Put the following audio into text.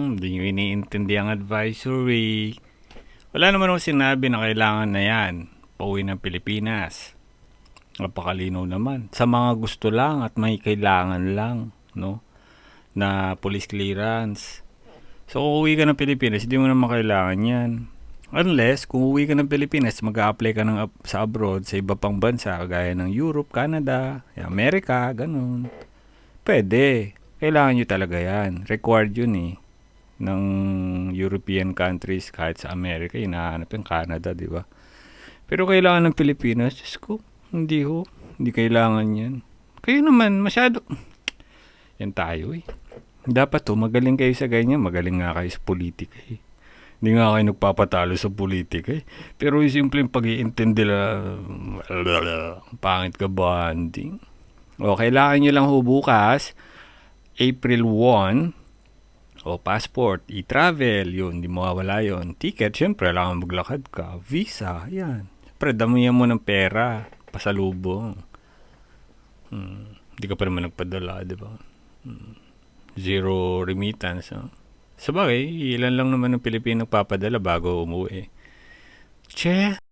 Hindi nyo iniintindi ang advisory. Wala naman akong sinabi na kailangan na yan. Pauwi ng Pilipinas. Napakalinaw naman. Sa mga gusto lang at may kailangan lang, no? Na police clearance. So, kung uwi ka ng Pilipinas, hindi mo naman kailangan yan. Unless, kung uwi ka ng Pilipinas, mag-a-apply ka sa abroad, sa iba pang bansa, gaya ng Europe, Canada, America, ganun. Pwede. Kailangan nyo talaga yan. Required yun eh. Ng European countries, kahit sa America, hinahanap yung Canada, di ba? Pero kailangan ng Pilipinas, Diyos ko, hindi ho. Hindi kailangan yan. Kayo naman, masyado. Yan tayo eh. Dapat to, magaling kayo sa ganyan. Magaling nga kayo sa politika eh. Hindi nga kayo nagpapatalo sa politika eh. Pero yung simpleng pag-iintindi lang, pangit ka bonding. O, kailangan nyo lang ho bukas, April 1, o passport, e-travel, yun, di mawawala yun. Ticket, syempre, kailangan maglakad ka. Visa, yan. Syempre, damihan mo ng pera, pasalubong. Hindi ka pa naman nagpadala, di ba? Zero remittance. No? Sabagay, ilan lang naman ng Pilipino papadala bago umuwi. Che,